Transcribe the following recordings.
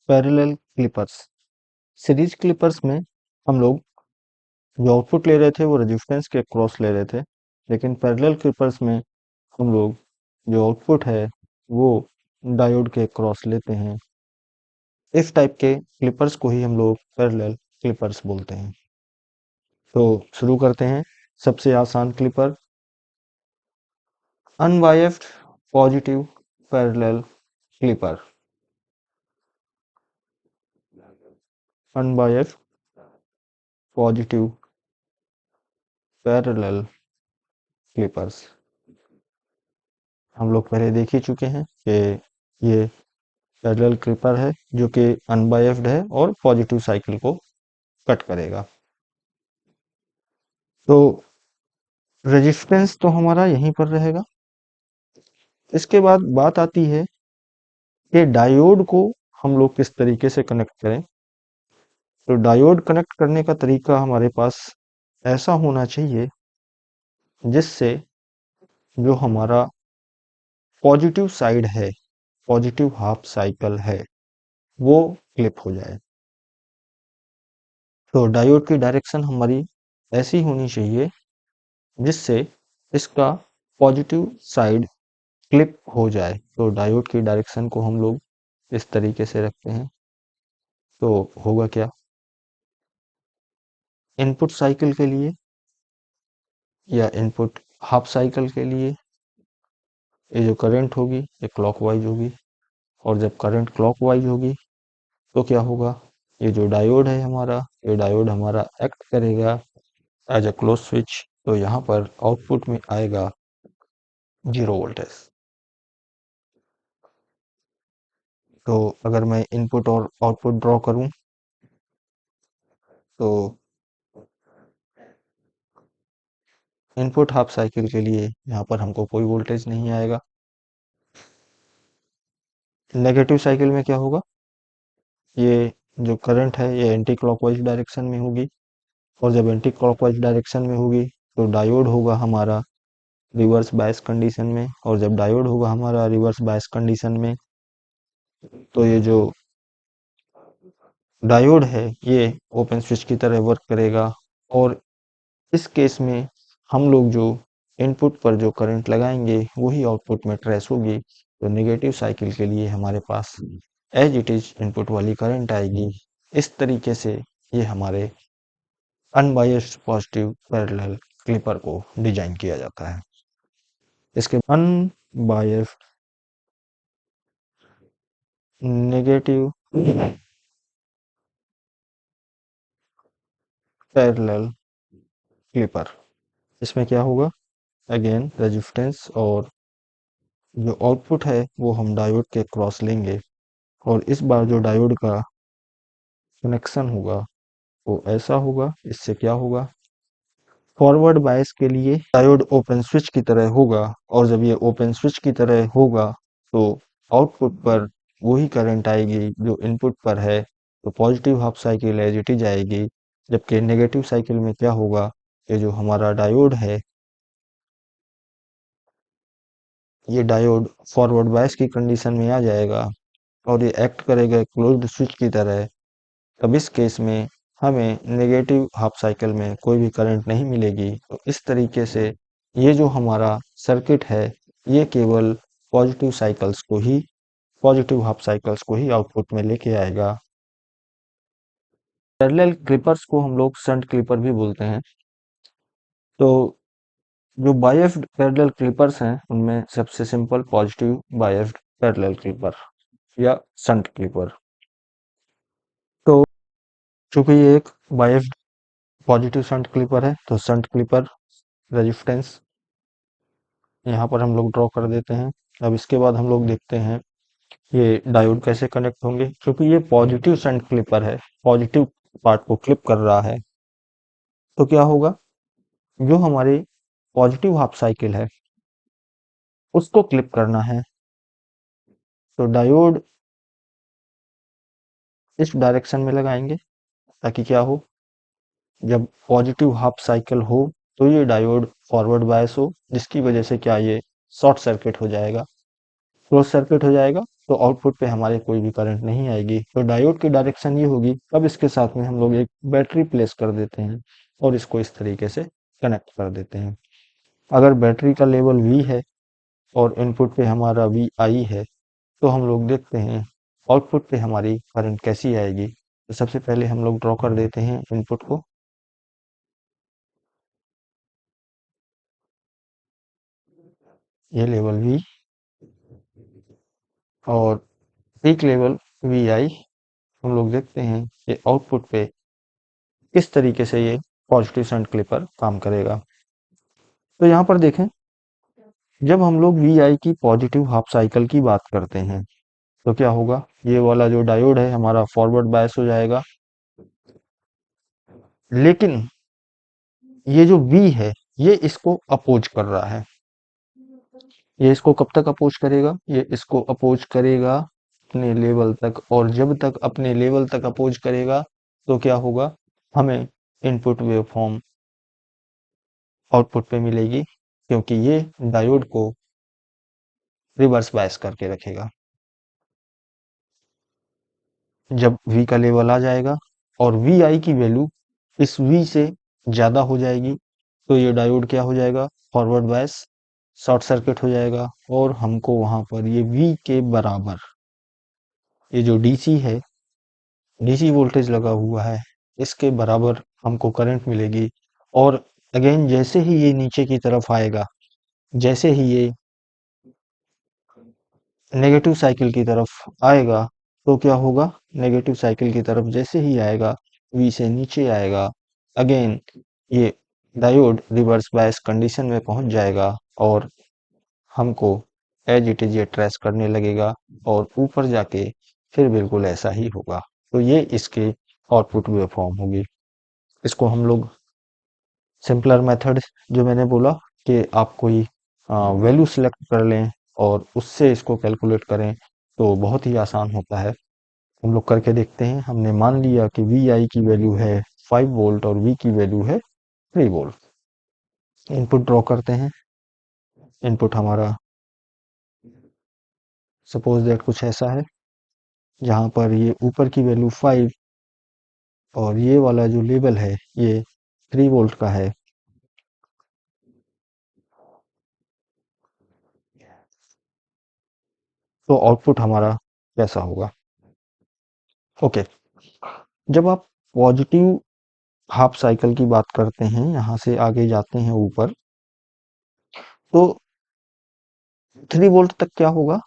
Parallel Clippers. Series Clippers में हम लोग जो आउटपुट ले रहे थे वो रेजिस्टेंस के क्रॉस ले रहे थे, लेकिन पैरेलल क्लिपर्स में हम लोग जो आउटपुट है वो डायोड के क्रॉस लेते हैं। इस टाइप के क्लिपर्स को ही हम लोग पैरेलल क्लिपर्स बोलते हैं। तो शुरू करते हैं। सबसे आसान clipper, unbiased positive parallel clipper. Unbiased positive parallel Clippers हम लोग पहले देख ही चुके हैं कि ये पैरेलल क्लिपर है जो कि अनबायस्ड है और पॉजिटिव साइकिल को कट करेगा। तो रेजिस्टेंस तो हमारा यहीं पर रहेगा। इसके बाद बात आती है कि डायोड को हम लोग किस तरीके से कनेक्ट करें। तो डायोड कनेक्ट करने का तरीका हमारे पास ऐसा होना चाहिए जिससे जो हमारा पॉजिटिव साइड है, पॉजिटिव हाफ साइकिल है, वो क्लिप हो जाए। तो डायोड की डायरेक्शन हमारी ऐसी होनी चाहिए जिससे इसका पॉजिटिव साइड क्लिप हो जाए। तो डायोड की डायरेक्शन को हम लोग इस तरीके से रखते हैं। तो होगा क्या, इनपुट साइकिल के लिए या इनपुट हाफ साइकिल के लिए ये जो करंट होगी ये क्लॉकवाइज होगी, और जब करंट क्लॉकवाइज होगी तो क्या होगा, ये जो डायोड है हमारा, ये डायोड हमारा एक्ट करेगा एज अ क्लोज स्विच। तो यहाँ पर आउटपुट में आएगा 0 वोल्टेज। तो अगर मैं इनपुट और आउटपुट ड्रॉ करूं तो इनपुट हाफ साइकिल के लिए यहाँ पर हमको कोई वोल्टेज नहीं आएगा। नेगेटिव साइकिल में क्या होगा, ये जो करंट है ये एंटी क्लॉकवाइज डायरेक्शन में होगी, और जब एंटी क्लॉकवाइज डायरेक्शन में होगी तो डायोड होगा हमारा रिवर्स बायस कंडीशन में, और जब डायोड होगा हमारा रिवर्स बायस कंडीशन में तो ये जो डायोड है ये ओपन स्विच की तरह वर्क करेगा। और इस केस में हम लोग जो इनपुट पर जो करंट लगाएंगे वही आउटपुट में ट्रेस होगी। तो नेगेटिव साइकिल के लिए हमारे पास एज इट इज इनपुट वाली करंट आएगी। इस तरीके से ये हमारे अनबायस्ड पॉजिटिव पैरेलल क्लिपर को डिजाइन किया जाता है। इसके अनबायस्ड नेगेटिव पैरेलल क्लिपर, इसमें क्या होगा, अगेन रेजिस्टेंस और जो आउटपुट है वो हम डायोड के क्रॉस लेंगे, और इस बार जो डायोड का कनेक्शन होगा वो ऐसा होगा। इससे क्या होगा, फॉरवर्ड बायस के लिए डायोड ओपन स्विच की तरह होगा, और जब ये ओपन स्विच की तरह होगा तो आउटपुट पर वही करंट आएगी जो इनपुट पर है। तो positive half cycle as it is आएगी, जबकि नेगेटिव साइकिल में क्या होगा, ये जो हमारा डायोड है ये डायोड फॉरवर्ड बायस की कंडीशन में आ जाएगा और ये एक्ट करेगा क्लोज्ड स्विच की तरह। तब इस केस में हमें नेगेटिव हाफ साइकिल में कोई भी करंट नहीं मिलेगी। तो इस तरीके से ये जो हमारा सर्किट है ये केवल पॉजिटिव साइकिल्स को ही, पॉजिटिव हाफ साइकिल्स को ही आउटपुट में लेके आएगा। पैरेलल क्लिपर्स को हम लोग शंट क्लिपर भी बोलते हैं। तो जो बायस्ड पैरेलल क्लिपर्स हैं उनमें सबसे simple positive biased parallel clipper या शंट क्लिपर। तो चूंकि ये एक बायस्ड पॉजिटिव शंट क्लिपर है तो शंट क्लिपर रेजिस्टेंस यहाँ पर हम लोग ड्रॉ कर देते हैं। अब इसके बाद हम लोग देखते हैं ये डायोड कैसे कनेक्ट होंगे। क्योंकि ये पॉजिटिव शंट क्लिपर है, पॉजिटिव पार्ट को क्लिप कर रहा है, तो क्या होगा, जो हमारी पॉजिटिव हाफ साइकिल है उसको क्लिप करना है। तो डायोड इस डायरेक्शन में लगाएंगे ताकि क्या हो, जब पॉजिटिव हाफ साइकिल हो तो ये डायोड फॉरवर्ड बायस हो, जिसकी वजह से क्या, ये शॉर्ट सर्किट हो जाएगा, क्लोज सर्किट हो जाएगा। तो आउटपुट पे हमारे कोई भी करंट नहीं आएगी। तो डायोड की डायरेक्शन ये होगी। अब इसके साथ में हम लोग एक बैटरी प्लेस कर देते हैं और इसको इस तरीके से कनेक्ट कर देते हैं। अगर बैटरी का लेवल V है और इनपुट पे हमारा VI है, तो हम लोग देखते हैं आउटपुट पे हमारी करंट कैसी आएगी। तो सबसे पहले हम लोग ड्रॉ कर देते हैं इनपुट को। ये लेवल V और पीक लेवल VI। हम लोग देखते हैं कि आउटपुट पे किस तरीके से ये पॉजिटिव शंट क्लिपर काम करेगा। तो यहाँ पर देखें, जब हम लोग VI की पॉजिटिव हाफ साइकिल की बात करते हैं, तो क्या होगा, ये वाला जो डायोड है हमारा फॉरवर्ड बायस हो जाएगा। लेकिन ये जो V है, ये इसको अपोज कर रहा है। ये इसको कब तक अपोज करेगा? ये इसको अपोज करेगा अपने लेवल तक, और जब तक अपने लेवल तक अपोज करेगा तो क्या होगा, हमें इनपुट वेवफॉर्म आउटपुट पे मिलेगी, क्योंकि ये डायोड को रिवर्स बायस करके रखेगा। जब V का लेवल आ जाएगा और VI की वैल्यू इस V से ज्यादा हो जाएगी, तो ये डायोड क्या हो जाएगा, फॉरवर्ड बायस शॉर्ट सर्किट हो जाएगा, और हमको वहां पर ये V के बराबर, ये जो DC है, DC वोल्टेज लगा हुआ है, इसके बराबर हमको करंट मिलेगी। और अगेन जैसे ही ये नीचे की तरफ आएगा, जैसे ही ये नेगेटिव साइकिल की तरफ आएगा, तो क्या होगा, नेगेटिव साइकिल की तरफ जैसे ही आएगा, V से नीचे आएगा, अगेन ये डायोड रिवर्स बायस कंडीशन में पहुंच जाएगा और हमको एज इट इज ये ट्रेस करने लगेगा, और ऊपर जाके फिर बिल्कुल ऐसा ही होगा। तो ये इसके आउटपुट वेवफॉर्म होगी। इसको हम लोग सिंपलर मेथड, जो मैंने बोला कि आप कोई वैल्यू सिलेक्ट कर लें और उससे इसको कैलकुलेट करें, तो बहुत ही आसान होता है। हम लोग करके देखते हैं। हमने मान लिया कि VI की वैल्यू है 5 वोल्ट और V की वैल्यू है 3 वोल्ट। इनपुट ड्रॉ करते हैं। इनपुट हमारा सपोज दैट कुछ ऐसा है, जहां पर ये ऊपर की वैल्यू 5 और ये वाला जो लेवल है ये 3 वोल्ट का है। तो आउटपुट हमारा कैसा होगा? ओके, जब आप पॉजिटिव हाफ साइकिल की बात करते हैं, यहां से आगे जाते हैं ऊपर, तो 3 वोल्ट तक क्या होगा,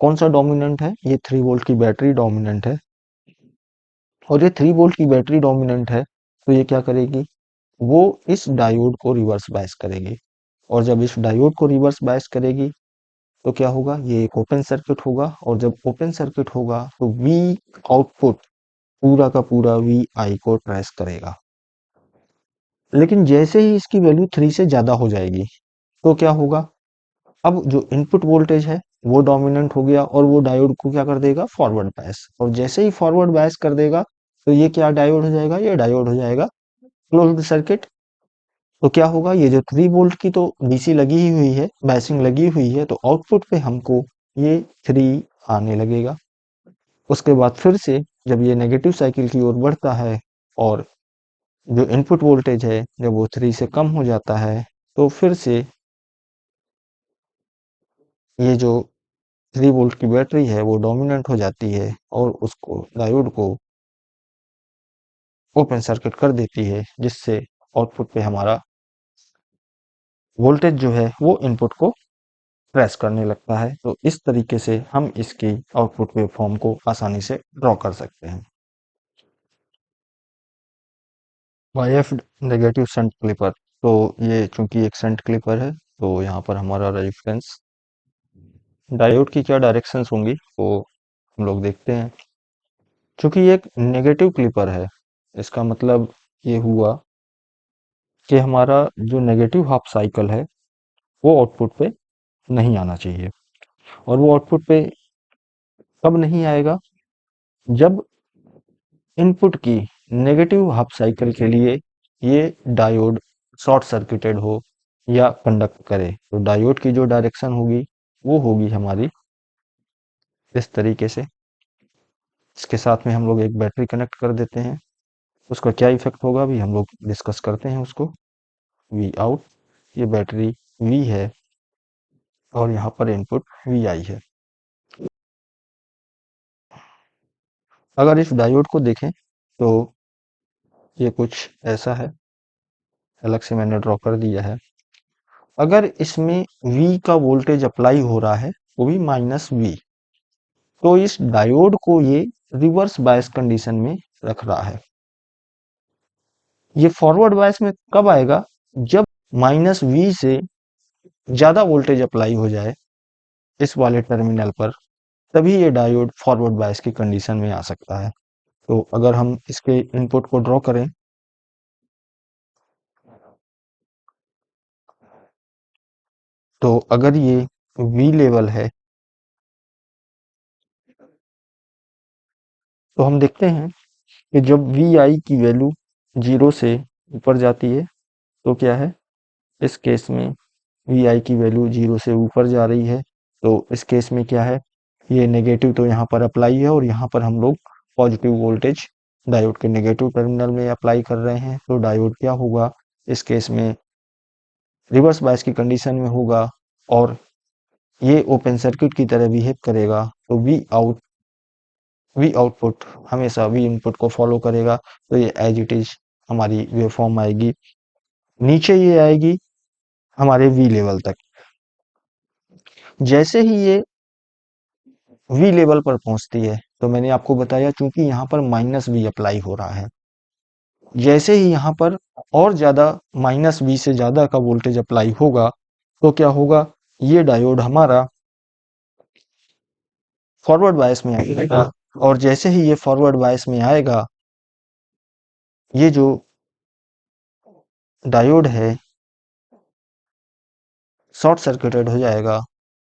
कौन सा डोमिनेंट है? ये 3 वोल्ट की बैटरी डोमिनेंट है। और ये 3 वोल्ट की बैटरी डोमिनेंट है, तो ये क्या करेगी, वो इस डायोड को रिवर्स बायस करेगी। और जब इस डायोड को रिवर्स बायस करेगी, तो क्या होगा, ये एक ओपन सर्किट होगा, और जब ओपन सर्किट होगा तो V आउटपुट पूरा का पूरा VI को ट्रेस करेगा। लेकिन जैसे ही इसकी वैल्यू 3 से ज्यादा हो जाएगी, तो क्या होगा, अब जो इनपुट वोल्टेज है वो डोमिनेंट हो गया, और वो डायोड को क्या कर देगा, फॉरवर्ड बायस। और जैसे ही फॉरवर्ड बायस कर देगा, तो ये क्या डायोड हो जाएगा, ये डायोड हो जाएगा क्लोज्ड सर्किट। तो क्या होगा, ये जो 3 वोल्ट की तो DC लगी ही हुई है, बायसिंग लगी हुई है, तो आउटपुट पे हमको ये 3 आने लगेगा। उसके बाद फिर से जब ये नेगेटिव साइकिल की ओर बढ़ता है, और जो इनपुट वोल्टेज है जब वो 3 से कम हो जाता है, तो फिर से ये जो 3 वोल्ट की बैटरी है वो डोमिनेंट हो जाती है, और उसको डायोड को ओपन सर्किट कर देती है, जिससे आउटपुट पे हमारा वोल्टेज जो है वो इनपुट को प्रेस करने लगता है। तो इस तरीके से हम इसकी आउटपुट वेवफॉर्म को आसानी से ड्रॉ कर सकते हैं। वाईएफ नेगेटिव शंट क्लिपर, तो ये चूंकि एक शंट क्लिपर है, तो यहाँ पर हमारा रेफरेंस डायोड की क्या डायरेक्शंस होंगी वो हम लोग देखते हैं। चूंकि ये एक नेगेटिव क्लिपर है, इसका मतलब ये हुआ कि हमारा जो नेगेटिव हाफ साइकिल है वो आउटपुट पे नहीं आना चाहिए। और वो आउटपुट पे कब नहीं आएगा, जब इनपुट की नेगेटिव हाफ साइकिल के लिए ये डायोड शॉर्ट सर्किटेड हो या कंडक्ट करे। तो डायोड की जो डायरेक्शन होगी वो होगी हमारी इस तरीके से इसके साथ में हम लोग एक बैटरी कनेक्ट कर देते हैं। उसका क्या इफेक्ट होगा अभी हम लोग डिस्कस करते हैं उसको। वी आउट, ये बैटरी वी है और यहाँ पर इनपुट वी आई है। अगर इस डायोड को देखें तो ये कुछ ऐसा है, अलग से मैंने ड्रॉ कर दिया है। अगर इसमें V का वोल्टेज अप्लाई हो रहा है, वो भी -V, तो इस डायोड को ये रिवर्स बायस कंडीशन में रख रहा है। ये फॉरवर्ड बायस में कब आएगा? जब -V से ज्यादा वोल्टेज अप्लाई हो जाए इस वाले टर्मिनल पर, तभी ये डायोड फॉरवर्ड बायस की कंडीशन में आ सकता है। तो अगर हम इसके इनपुट को ड्रॉ करें तो अगर ये V लेवल है तो हम देखते हैं कि जब वी आई की वैल्यू 0 से ऊपर जाती है तो क्या है, इस केस में वी आई की वैल्यू 0 से ऊपर जा रही है, तो इस केस में क्या है, ये नेगेटिव तो यहाँ पर अप्लाई है और यहाँ पर हम लोग पॉजिटिव वोल्टेज डायोड के नेगेटिव टर्मिनल में अप्लाई कर रहे हैं। तो डायोड क्या होगा, इस केस में रिवर्स बायस की कंडीशन में होगा और ये ओपन सर्किट की तरह बिहेव करेगा। तो वी आउटपुट हमेशा वी इनपुट को फॉलो करेगा। तो ये एज इट इज हमारी वेव फॉर्म आएगी, नीचे ये आएगी हमारे वी लेवल तक। जैसे ही ये वी लेवल पर पहुंचती है, तो मैंने आपको बताया चूंकि यहाँ पर -V अप्लाई हो रहा है, जैसे ही यहाँ पर और ज्यादा -V से ज्यादा का वोल्टेज अप्लाई होगा तो क्या होगा, ये डायोड हमारा फॉरवर्ड बायस में आएगा और जैसे ही ये फॉरवर्ड बायस में आएगा, ये जो डायोड है शॉर्ट सर्किटेड हो जाएगा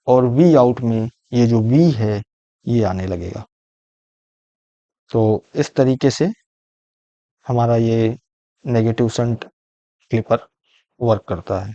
और वी आउट में ये जो वी है ये आने लगेगा। तो इस तरीके से हमारा ये नेगेटिव शंट क्लिपर वर्क करता है।